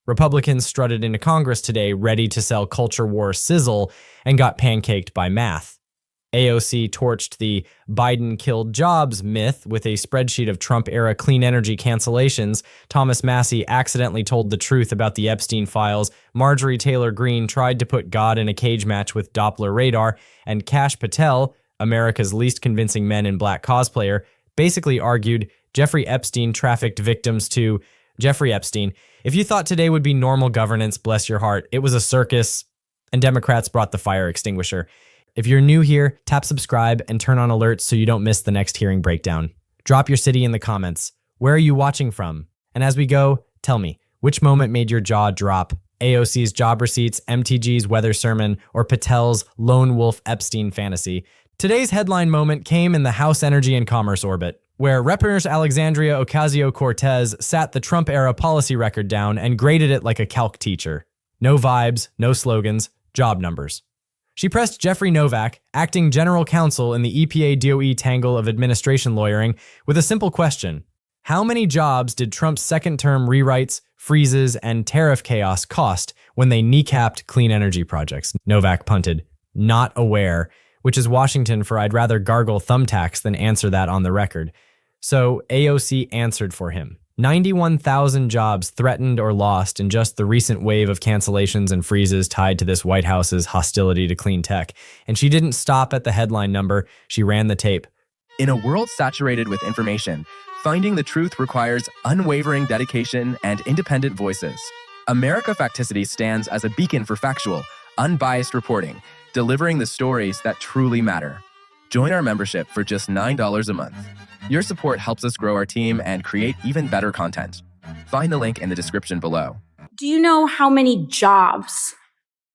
Republicans strutted into Congress today ready to sell culture war sizzle and got pancaked by math. AOC torched the Biden killed jobs myth with a spreadsheet of Trump-era clean energy cancellations. Thomas Massie accidentally told the truth about the Epstein files. Marjorie Taylor Greene tried to put God in a cage match with Doppler radar. And Kash Patel, America's least convincing men in black cosplayer, basically argued Jeffrey Epstein trafficked victims to Jeffrey Epstein. If you thought today would be normal governance, bless your heart, it was a circus, and Democrats brought the fire extinguisher. If you're new here, tap subscribe and turn on alerts so you don't miss the next hearing breakdown. Drop your city in the comments. Where are you watching from? And as we go, tell me, which moment made your jaw drop? AOC's job receipts, MTG's weather sermon, or Patel's lone wolf Epstein fantasy? Today's headline moment came in the House Energy and Commerce orbit, where Rep. Alexandria Ocasio-Cortez sat the Trump-era policy record down and graded it like a calc teacher. No vibes, no slogans, job numbers. She pressed Jeffrey Novak, acting general counsel in the EPA-DOE tangle of administration lawyering, with a simple question. How many jobs did Trump's second-term rewrites, freezes, and tariff chaos cost when they kneecapped clean energy projects? Novak punted, not aware, which is Washington for I'd rather gargle thumbtacks than answer that on the record. So AOC answered for him. 91,000 jobs threatened or lost in just the recent wave of cancellations and freezes tied to this White House's hostility to clean tech. And she didn't stop at the headline number, she ran the tape. In a world saturated with information, finding the truth requires unwavering dedication and independent voices. America Facticity stands as a beacon for factual, unbiased reporting, delivering the stories that truly matter. Join our membership for just $9 a month. Your support helps us grow our team and create even better content. Find the link in the description below. Do you know how many jobs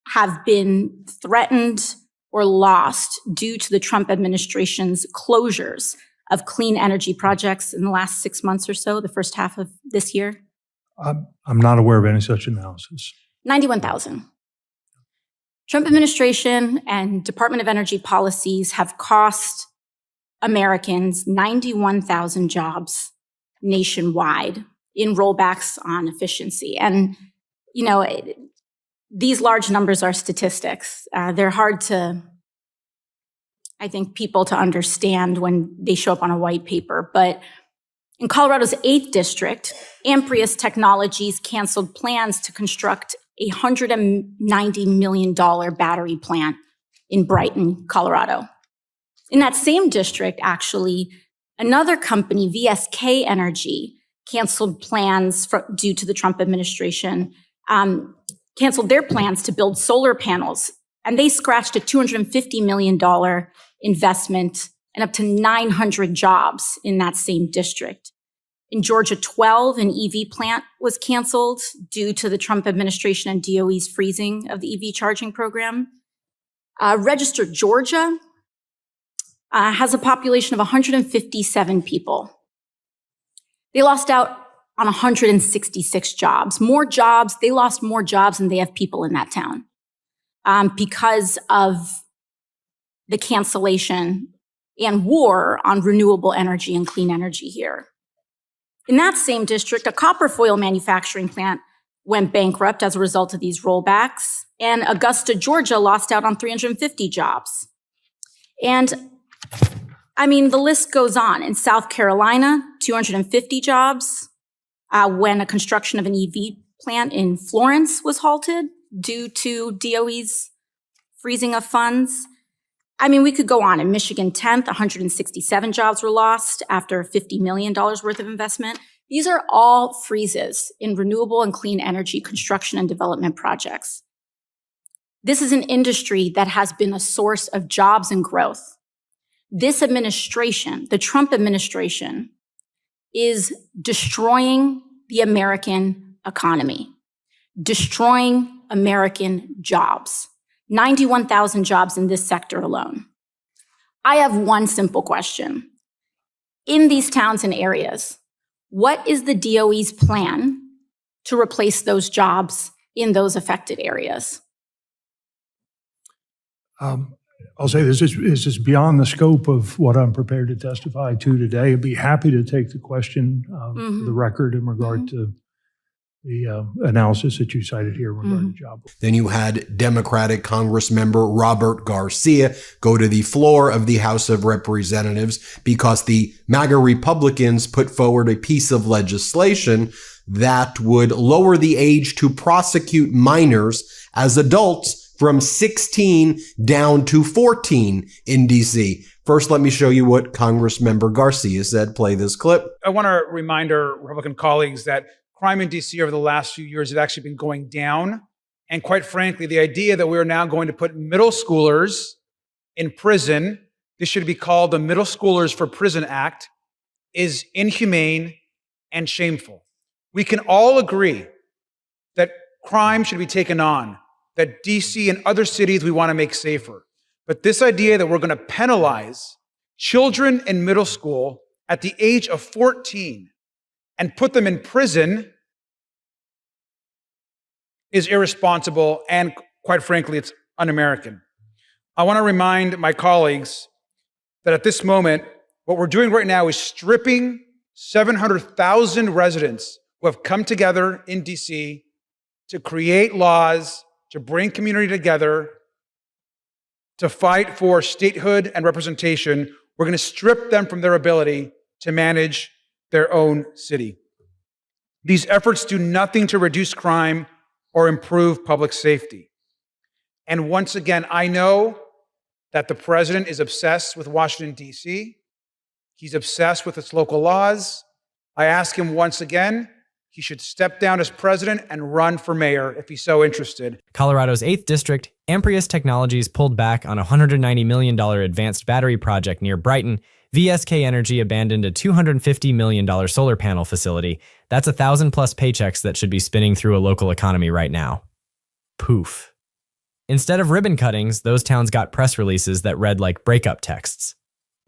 have been threatened or lost due to the Trump administration's closures of clean energy projects in the last 6 months or so, the first half of this year? I'm not aware of any such analysis. 91,000. Trump administration and Department of Energy policies have cost Americans 91,000 jobs nationwide in rollbacks on efficiency. And, you know, these large numbers are statistics. They're hard to, I think, people to understand when they show up on a white paper. But in Colorado's 8th district, Amprius Technologies canceled plans to construct a $190 million battery plant in Brighton, Colorado. In that same district, actually, another company, VSK Energy, canceled plans due to the Trump administration, canceled their plans to build solar panels, and they scratched a $250 million investment and up to 900 jobs in that same district. In Georgia 12, an EV plant was canceled due to the Trump administration and DOE's freezing of the EV charging program. Registered Georgia has a population of 157 people. They lost out on 166 jobs. They lost more jobs than they have people in that town because of the cancellation and war on renewable energy and clean energy here. In that same district, a copper foil manufacturing plant went bankrupt as a result of these rollbacks, and Augusta, Georgia lost out on 350 jobs. And I mean, the list goes on. In South Carolina, 250 jobs when a construction of an EV plant in Florence was halted due to DOE's freezing of funds. I mean, we could go on. In Michigan 10th, 167 jobs were lost after $50 million worth of investment. These are all freezes in renewable and clean energy construction and development projects. This is an industry that has been a source of jobs and growth. This administration, the Trump administration, is destroying the American economy, destroying American jobs. 91,000 jobs in this sector alone. I have one simple question. In these towns and areas, what is the DOE's plan to replace those jobs in those affected areas? I'll say this is beyond the scope of what I'm prepared to testify to today. I'd be happy to take the question for the record in regard to the analysis that you cited here regarding job. Then you had Democratic Congressmember Robert Garcia go to the floor of the House of Representatives because the MAGA Republicans put forward a piece of legislation that would lower the age to prosecute minors as adults from 16 down to 14 in D.C. First, let me show you what Congressmember Garcia said. Play this clip. I want to remind our Republican colleagues that crime in D.C. over the last few years has actually been going down. And quite frankly, the idea that we are now going to put middle schoolers in prison, this should be called the Middle Schoolers for Prison Act, is inhumane and shameful. We can all agree that crime should be taken on, that D.C. and other cities we want to make safer. But this idea that we're going to penalize children in middle school at the age of 14 and put them in prison is irresponsible and, quite frankly, it's un-American. I want to remind my colleagues that at this moment, what we're doing right now is stripping 700,000 residents who have come together in D.C. to create laws, to bring community together, to fight for statehood and representation. We're going to strip them from their ability to manage their own city. These efforts do nothing to reduce crime or improve public safety. And once again, I know that the president is obsessed with Washington, D.C. He's obsessed with its local laws. I ask him once again, he should step down as president and run for mayor if he's so interested. Colorado's 8th District, Amprius Technologies pulled back on a $190 million advanced battery project near Brighton. VSK Energy abandoned a $250 million solar panel facility. That's 1,000+ paychecks that should be spinning through a local economy right now. Poof. Instead of ribbon cuttings, those towns got press releases that read like breakup texts.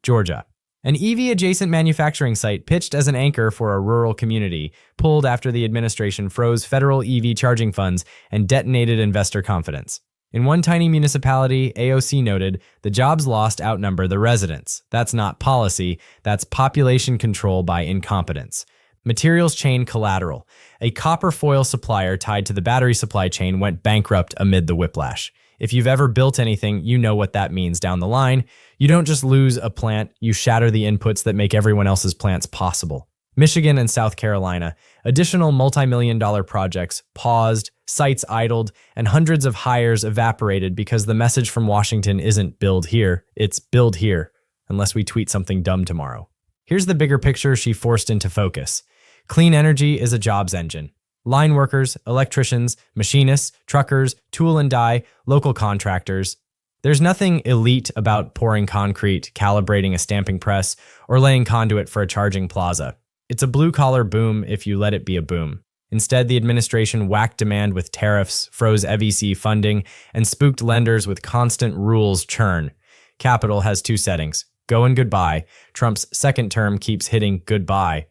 Georgia. An EV-adjacent manufacturing site pitched as an anchor for a rural community, pulled after the administration froze federal EV charging funds and detonated investor confidence. In one tiny municipality, AOC noted, the jobs lost outnumber the residents. That's not policy, that's population control by incompetence. Materials chain collateral. A copper foil supplier tied to the battery supply chain went bankrupt amid the whiplash. If you've ever built anything, you know what that means down the line. You don't just lose a plant, you shatter the inputs that make everyone else's plants possible. Michigan and South Carolina, additional multi-million-dollar projects paused, sites idled, and hundreds of hires evaporated because the message from Washington isn't build here, it's build here, unless we tweet something dumb tomorrow. Here's the bigger picture she forced into focus. Clean energy is a jobs engine. Line workers, electricians, machinists, truckers, tool and die, local contractors. There's nothing elite about pouring concrete, calibrating a stamping press, or laying conduit for a charging plaza. It's a blue-collar boom if you let it be a boom. Instead, the administration whacked demand with tariffs, froze FEC funding, and spooked lenders with constant rules churn. Capital has two settings, go and goodbye. Trump's second term keeps hitting goodbye.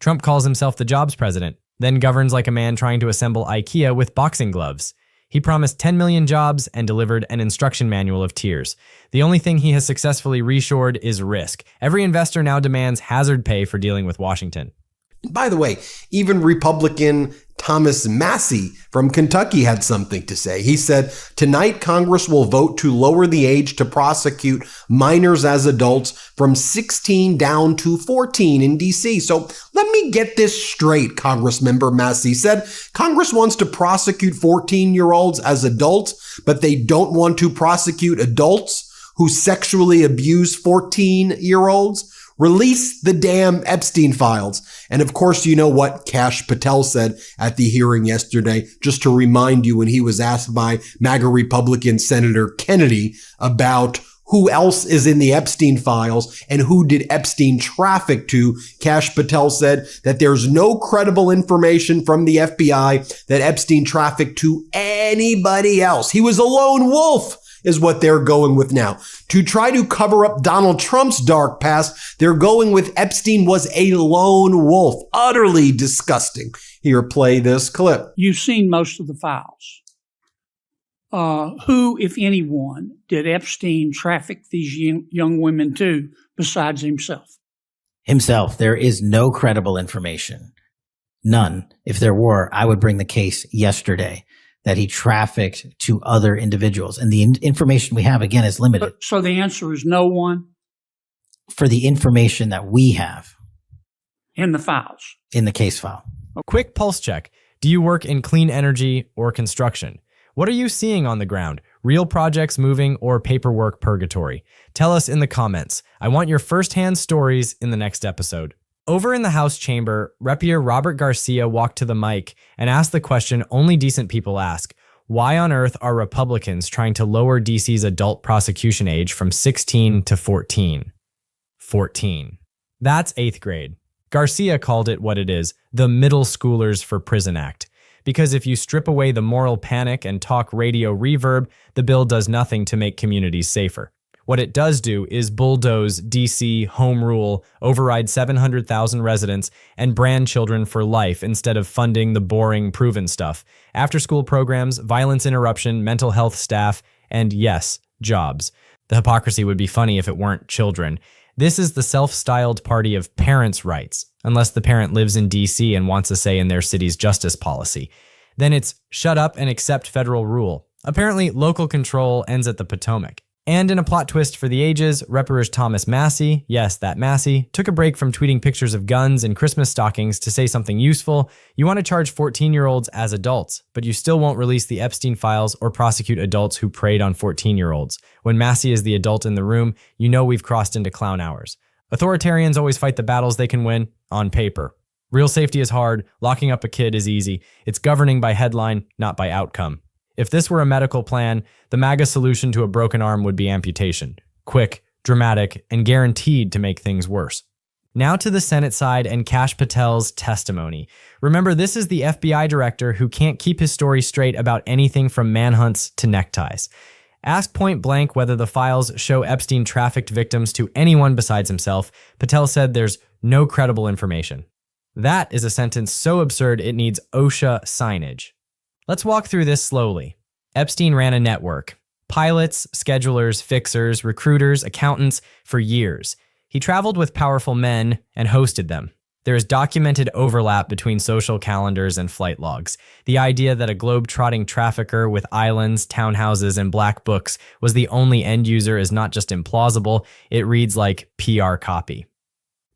Trump calls himself the jobs president, then governs like a man trying to assemble IKEA with boxing gloves. He promised 10 million jobs and delivered an instruction manual of tears. The only thing he has successfully reshored is risk. Every investor now demands hazard pay for dealing with Washington. By the way, even Republican Thomas Massey from Kentucky had something to say. He said, tonight Congress will vote to lower the age to prosecute minors as adults from 16 down to 14 in D.C. So let me get this straight, Congressmember Massey said. Congress wants to prosecute 14-year-olds as adults, but they don't want to prosecute adults who sexually abuse 14-year-olds. Release the damn Epstein files. And of course, you know what Kash Patel said at the hearing yesterday, just to remind you when he was asked by MAGA Republican Senator Kennedy about who else is in the Epstein files and who did Epstein traffic to. Kash Patel said that there's no credible information from the FBI that Epstein trafficked to anybody else. He was a lone wolf, is what they're going with now. To try to cover up Donald Trump's dark past, they're going with Epstein was a lone wolf. Utterly disgusting. Here, play this clip. You've seen most of the files. Who, if anyone, did Epstein traffic these young women to besides himself? Himself. There is no credible information. None. If there were, I would bring the case yesterday that he trafficked to other individuals. And the information we have, again, is limited. So the answer is no one? For the information that we have. In the files? In the case file. Quick pulse check. Do you work in clean energy or construction? What are you seeing on the ground? Real projects moving or paperwork purgatory? Tell us in the comments. I want your firsthand stories in the next episode. Over in the House chamber, Repier Robert Garcia walked to the mic and asked the question only decent people ask. Why on earth are Republicans trying to lower DC's adult prosecution age from 16 to 14? 14. That's 8th grade. Garcia called it what it is, the Middle Schoolers for Prison Act. Because if you strip away the moral panic and talk radio reverb, the bill does nothing to make communities safer. What it does do is bulldoze DC, home rule, override 700,000 residents, and brand children for life instead of funding the boring, proven stuff. After-school programs, violence interruption, mental health staff, and yes, jobs. The hypocrisy would be funny if it weren't children. This is the self-styled party of parents' rights, unless the parent lives in DC and wants a say in their city's justice policy. Then it's shut up and accept federal rule. Apparently, local control ends at the Potomac. And in a plot twist for the ages, Representative Thomas Massie, yes, that Massie, took a break from tweeting pictures of guns and Christmas stockings to say something useful. You want to charge 14-year-olds as adults, but you still won't release the Epstein files or prosecute adults who preyed on 14-year-olds. When Massie is the adult in the room, you know we've crossed into clown hours. Authoritarians always fight the battles they can win on paper. Real safety is hard. Locking up a kid is easy. It's governing by headline, not by outcome. If this were a medical plan, the MAGA solution to a broken arm would be amputation. Quick, dramatic, and guaranteed to make things worse. Now to the Senate side and Kash Patel's testimony. Remember, this is the FBI director who can't keep his story straight about anything from manhunts to neckties. Asked point blank whether the files show Epstein trafficked victims to anyone besides himself, Patel said there's no credible information. That is a sentence so absurd it needs OSHA signage. Let's walk through this slowly. Epstein ran a network. Pilots, schedulers, fixers, recruiters, accountants for years. He traveled with powerful men and hosted them. There is documented overlap between social calendars and flight logs. The idea that a globe-trotting trafficker with islands, townhouses, and black books was the only end user is not just implausible, it reads like PR copy.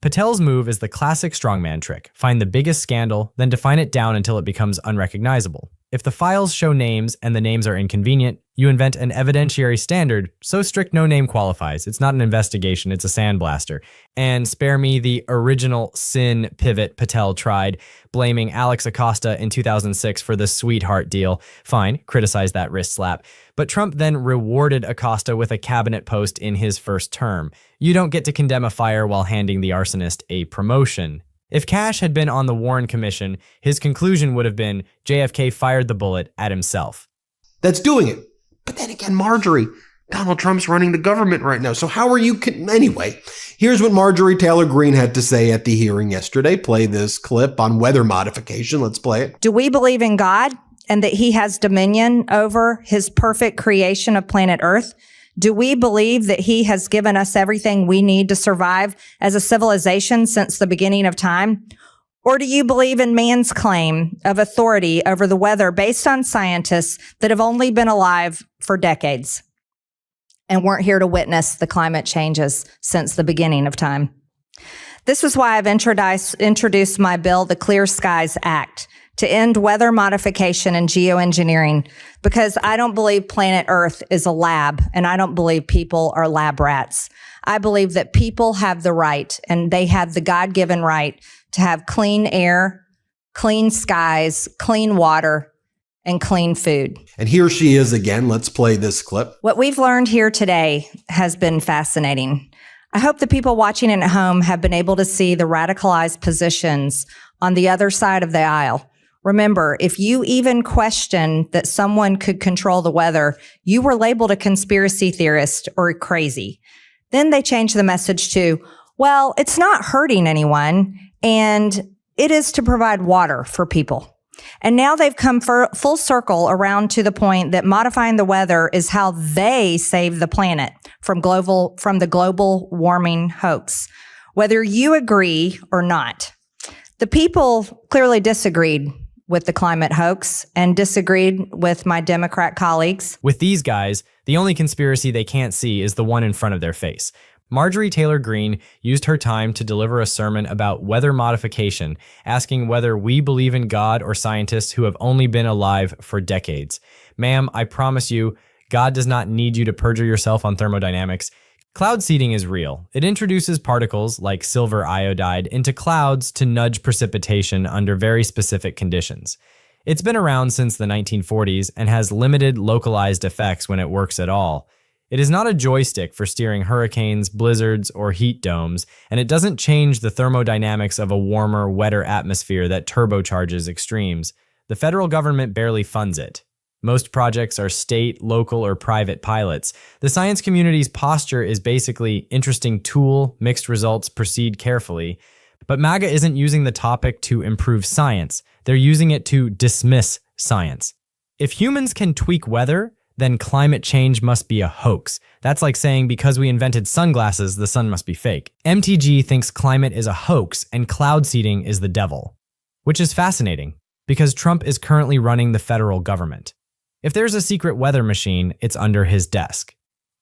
Patel's move is the classic strongman trick. Find the biggest scandal, then define it down until it becomes unrecognizable. If the files show names and the names are inconvenient, you invent an evidentiary standard so strict no name qualifies. It's not an investigation, it's a sandblaster. And spare me the original sin pivot Patel tried, blaming Alex Acosta in 2006 for the sweetheart deal. Fine, criticize that wrist slap. But Trump then rewarded Acosta with a cabinet post in his first term. You don't get to condemn a fire while handing the arsonist a promotion. If Kash had been on the Warren Commission, his conclusion would have been JFK fired the bullet at himself. That's doing it. But then again, Marjorie, Donald Trump's running the government right now. So how are you? Anyway, here's what Marjorie Taylor Greene had to say at the hearing yesterday. Play this clip on weather modification. Let's play it. Do we believe in God and that he has dominion over his perfect creation of planet Earth? Do we believe that he has given us everything we need to survive as a civilization since the beginning of time? Or do you believe in man's claim of authority over the weather based on scientists that have only been alive for decades and weren't here to witness the climate changes since the beginning of time? This is why I've introduced my bill, the Clear Skies Act, to end weather modification and geoengineering, because I don't believe planet Earth is a lab, and I don't believe people are lab rats. I believe that people have the right, and they have the God-given right to have clean air, clean skies, clean water, and clean food. And here she is again. Let's play this clip. What we've learned here today has been fascinating. I hope the people watching at home have been able to see the radicalized positions on the other side of the aisle. Remember, if you even question that someone could control the weather, you were labeled a conspiracy theorist or crazy. Then they changed the message to, well, it's not hurting anyone, and it is to provide water for people. And now they've come full circle around to the point that modifying the weather is how they save the planet from the global warming hoax, whether you agree or not. The people clearly disagreed with the climate hoax and disagreed with my Democrat colleagues. With these guys, the only conspiracy they can't see is the one in front of their face. Marjorie Taylor Greene used her time to deliver a sermon about weather modification, asking whether we believe in God or scientists who have only been alive for decades. Ma'am, I promise you, God does not need you to perjure yourself on thermodynamics. Cloud seeding is real. It introduces particles, like silver iodide, into clouds to nudge precipitation under very specific conditions. It's been around since the 1940s and has limited localized effects when it works at all. It is not a joystick for steering hurricanes, blizzards, or heat domes, and it doesn't change the thermodynamics of a warmer, wetter atmosphere that turbocharges extremes. The federal government barely funds it. Most projects are state, local, or private pilots. The science community's posture is basically interesting tool, mixed results, proceed carefully. But MAGA isn't using the topic to improve science. They're using it to dismiss science. If humans can tweak weather, then climate change must be a hoax. That's like saying because we invented sunglasses, the sun must be fake. MTG thinks climate is a hoax and cloud seeding is the devil. Which is fascinating, because Trump is currently running the federal government. If there's a secret weather machine, it's under his desk.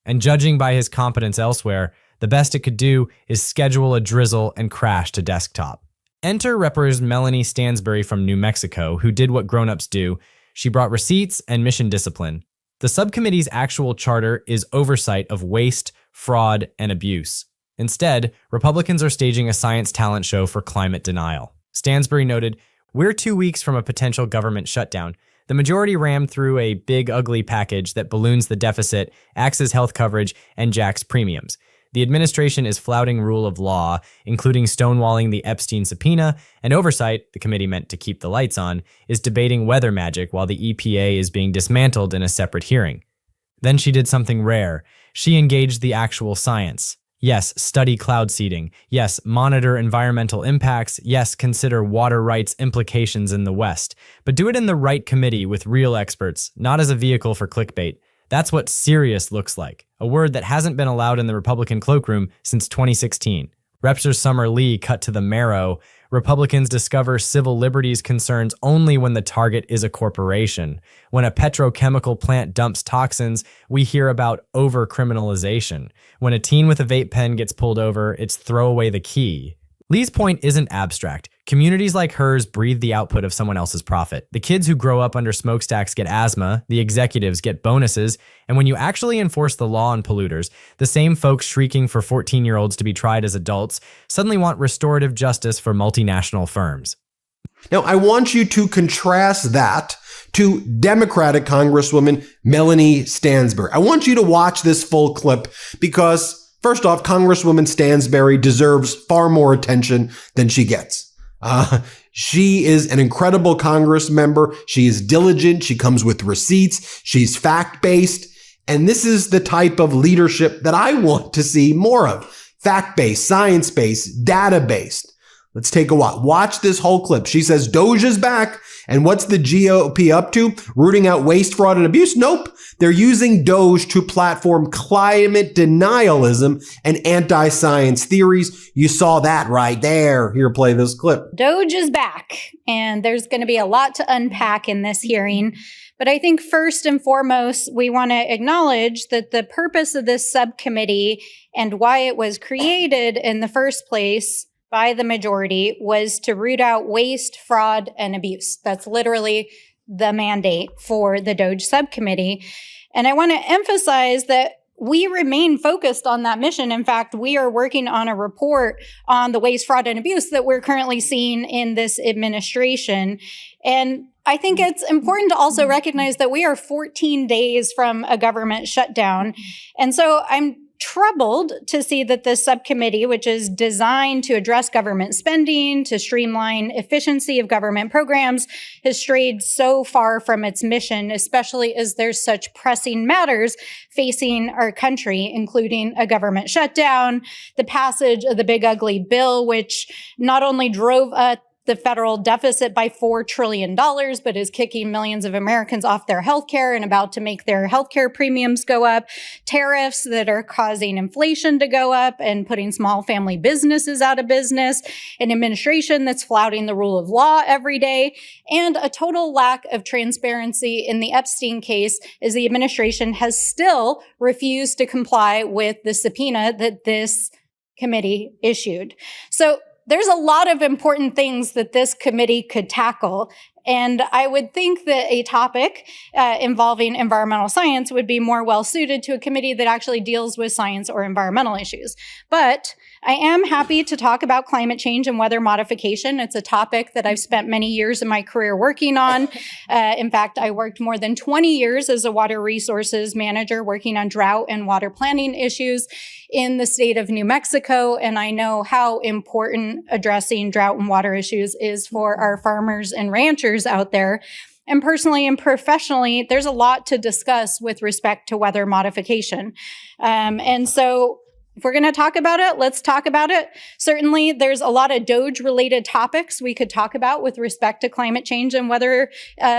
And judging by his competence elsewhere, the best it could do is schedule a drizzle and crash to desktop. Enter Representative Melanie Stansbury from New Mexico, who did what grown-ups do. She brought receipts and mission discipline. The subcommittee's actual charter is oversight of waste, fraud, and abuse. Instead, Republicans are staging a science talent show for climate denial. Stansbury noted, "We're 2 weeks from a potential government shutdown. The majority rammed through a big, ugly package that balloons the deficit, axes health coverage, and jacks premiums. The administration is flouting rule of law, including stonewalling the Epstein subpoena, and oversight, the committee meant to keep the lights on, is debating weather magic while the EPA is being dismantled in a separate hearing." Then she did something rare. She engaged the actual science. Yes, study cloud seeding. Yes, monitor environmental impacts. Yes, consider water rights implications in the West. But do it in the right committee with real experts, not as a vehicle for clickbait. That's what serious looks like, a word that hasn't been allowed in the Republican cloakroom since 2016. Repster Summer Lee cut to the marrow. Republicans discover civil liberties concerns only when the target is a corporation. When a petrochemical plant dumps toxins, we hear about over-criminalization. When a teen with a vape pen gets pulled over, it's throw away the key. Lee's point isn't abstract. Communities like hers breathe the output of someone else's profit. The kids who grow up under smokestacks get asthma, the executives get bonuses, and when you actually enforce the law on polluters, the same folks shrieking for 14-year-olds to be tried as adults suddenly want restorative justice for multinational firms. Now, I want you to contrast that to Democratic Congresswoman Melanie Stansbury. I want you to watch this full clip because, first off, Congresswoman Stansbury deserves far more attention than she gets. She is an incredible Congress member. She is diligent. She comes with receipts. She's fact-based. And this is the type of leadership that I want to see more of. Fact-based, science-based, data-based. Let's take a watch. Watch this whole clip. She says DOGE is back. And what's the GOP up to? Rooting out waste, fraud, and abuse? Nope. They're using DOGE to platform climate denialism and anti-science theories. You saw that right there. Here, play this clip. DOGE is back, and there's going to be a lot to unpack in this hearing. But I think first and foremost, we want to acknowledge that the purpose of this subcommittee and why it was created in the first place by the majority was to root out waste, fraud, and abuse. That's literally the mandate for the DOGE subcommittee. And I want to emphasize that we remain focused on that mission. In fact, we are working on a report on the waste, fraud, and abuse that we're currently seeing in this administration. And I think it's important to also recognize that we are 14 days from a government shutdown. And so I'm troubled to see that this subcommittee, which is designed to address government spending, to streamline efficiency of government programs, has strayed so far from its mission, especially as there's such pressing matters facing our country, including a government shutdown, the passage of the big ugly bill, which not only drove up the federal deficit by $4 trillion, but is kicking millions of Americans off their healthcare and about to make their healthcare premiums go up, tariffs that are causing inflation to go up and putting small family businesses out of business, an administration that's flouting the rule of law every day, and a total lack of transparency in the Epstein case as the administration has still refused to comply with the subpoena that this committee issued. So there's a lot of important things that this committee could tackle. And I would think that a topic involving environmental science would be more well suited to a committee that actually deals with science or environmental issues. But I am happy to talk about climate change and weather modification. It's a topic that I've spent many years in my career working on. In fact, I worked more than 20 years as a water resources manager working on drought and water planning issues in the state of New Mexico. And I know how important addressing drought and water issues is for our farmers and ranchers out there. And personally and professionally, there's a lot to discuss with respect to weather modification. And so if we're going to talk about it, let's talk about it. Certainly, there's a lot of DOGE-related topics we could talk about with respect to climate change and weather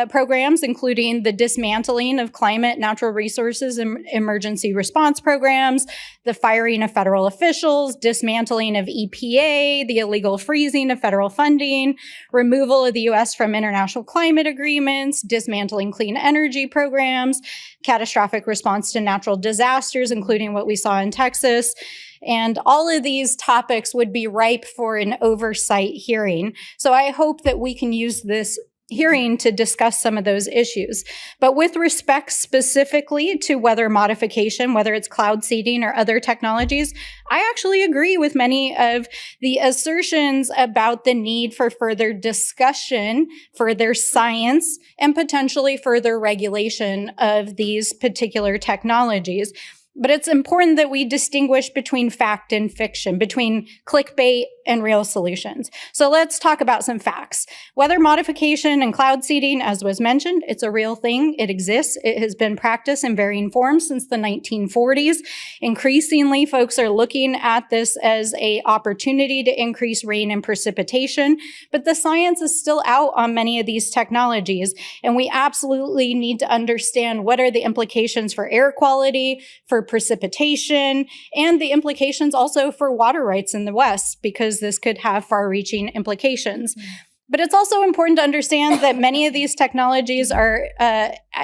programs, including the dismantling of climate, natural resources, and emergency response programs, the firing of federal officials, dismantling of EPA, the illegal freezing of federal funding, removal of the U.S. from international climate agreements, dismantling clean energy programs, catastrophic response to natural disasters, including what we saw in Texas. And all of these topics would be ripe for an oversight hearing. So I hope that we can use this hearing to discuss some of those issues. But with respect specifically to weather modification, whether it's cloud seeding or other technologies, I actually agree with many of the assertions about the need for further discussion, further science, and potentially further regulation of these particular technologies. But it's important that we distinguish between fact and fiction, between clickbait and real solutions. So let's talk about some facts. Weather modification and cloud seeding, as was mentioned, it's a real thing. It exists. It has been practiced in varying forms since the 1940s. Increasingly, folks are looking at this as an opportunity to increase rain and precipitation, but the science is still out on many of these technologies, and we absolutely need to understand what are the implications for air quality, for precipitation, and the implications also for water rights in the West, because this could have far-reaching implications. But it's also important to understand that many of these technologies are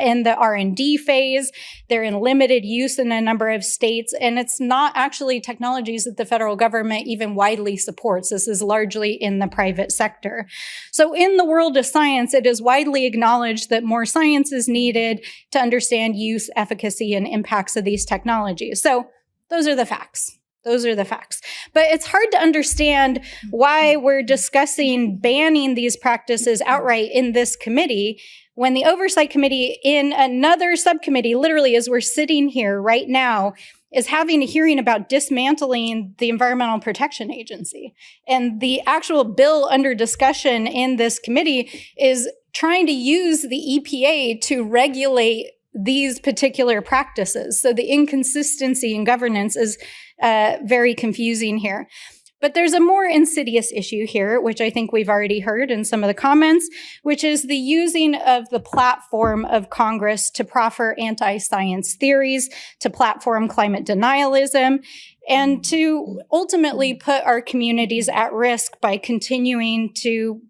in the R&D phase. They're in limited use in a number of states, and it's not actually technologies that the federal government even widely supports. This is largely in the private sector. So in the world of science, it is widely acknowledged that more science is needed to understand use, efficacy, and impacts of these technologies. So those are the facts. Those are the facts. But it's hard to understand why we're discussing banning these practices outright in this committee when the Oversight Committee in another subcommittee, literally as we're sitting here right now, is having a hearing about dismantling the Environmental Protection Agency. And the actual bill under discussion in this committee is trying to use the EPA to regulate these particular practices. So the inconsistency in governance is very confusing here. But there's a more insidious issue here, which I think we've already heard in some of the comments, which is the using of the platform of Congress to proffer anti-science theories, to platform climate denialism, and to ultimately put our communities at risk by continuing to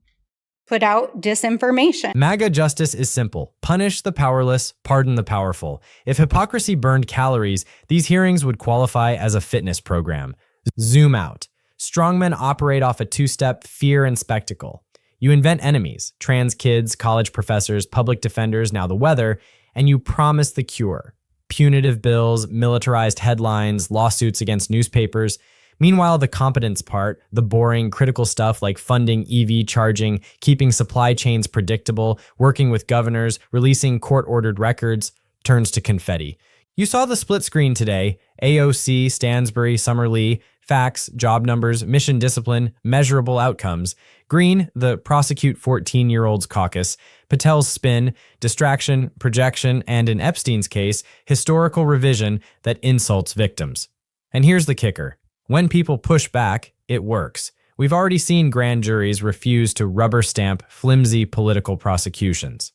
put out disinformation. MAGA justice is simple. Punish the powerless, pardon the powerful. If hypocrisy burned calories, these hearings would qualify as a fitness program. Zoom out. Strongmen operate off a two-step fear and spectacle. You invent enemies, trans kids, college professors, public defenders, now the weather, and you promise the cure. Punitive bills, militarized headlines, lawsuits against newspapers. Meanwhile, the competence part, the boring, critical stuff like funding EV charging, keeping supply chains predictable, working with governors, releasing court-ordered records, turns to confetti. You saw the split screen today. AOC, Stansbury, Summer Lee, facts, job numbers, mission discipline, measurable outcomes. Green, the prosecute 14-year-olds caucus. Patel's spin, distraction, projection, and in Epstein's case, historical revision that insults victims. And here's the kicker. When people push back, it works. We've already seen grand juries refuse to rubber stamp flimsy political prosecutions.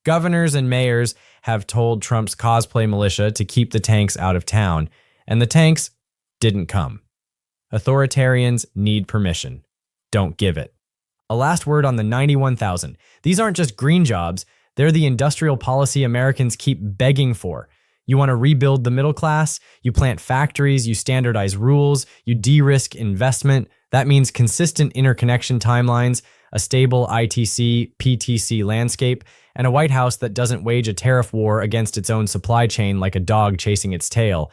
Governors and mayors have told Trump's cosplay militia to keep the tanks out of town, and the tanks didn't come. Authoritarians need permission. Don't give it. A last word on the 91,000. These aren't just green jobs, they're the industrial policy Americans keep begging for. You want to rebuild the middle class? You plant factories, you standardize rules, you de-risk investment. That means consistent interconnection timelines, a stable ITC, PTC landscape, and a White House that doesn't wage a tariff war against its own supply chain like a dog chasing its tail.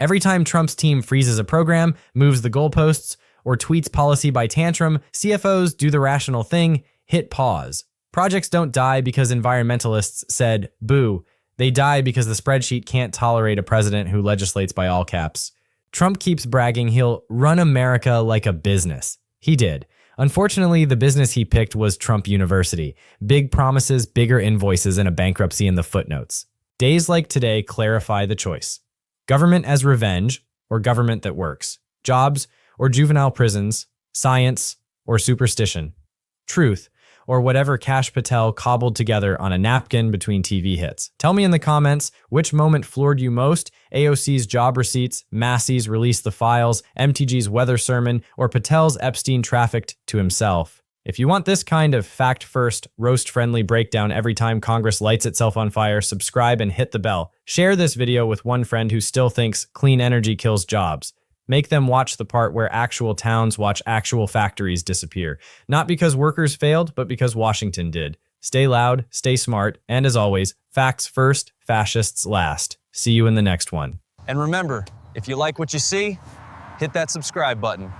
Every time Trump's team freezes a program, moves the goalposts, or tweets policy by tantrum, CFOs do the rational thing, hit pause. Projects don't die because environmentalists said, boo. They die because the spreadsheet can't tolerate a president who legislates by all caps. Trump keeps bragging he'll run America like a business. He did. Unfortunately, the business he picked was Trump University. Big promises, bigger invoices, and a bankruptcy in the footnotes. Days like today clarify the choice. Government as revenge, or government that works. Jobs, or juvenile prisons. Science, or superstition. Truth, or whatever Kash Patel cobbled together on a napkin between TV hits. Tell me in the comments which moment floored you most: AOC's job receipts, Massey's release the files, MTG's weather sermon, or Patel's Epstein trafficked to himself. If you want this kind of fact-first, roast-friendly breakdown every time Congress lights itself on fire, subscribe and hit the bell. Share this video with one friend who still thinks clean energy kills jobs. Make them watch the part where actual towns watch actual factories disappear. Not because workers failed, but because Washington did. Stay loud, stay smart, and as always, facts first, fascists last. See you in the next one. And remember, if you like what you see, hit that subscribe button.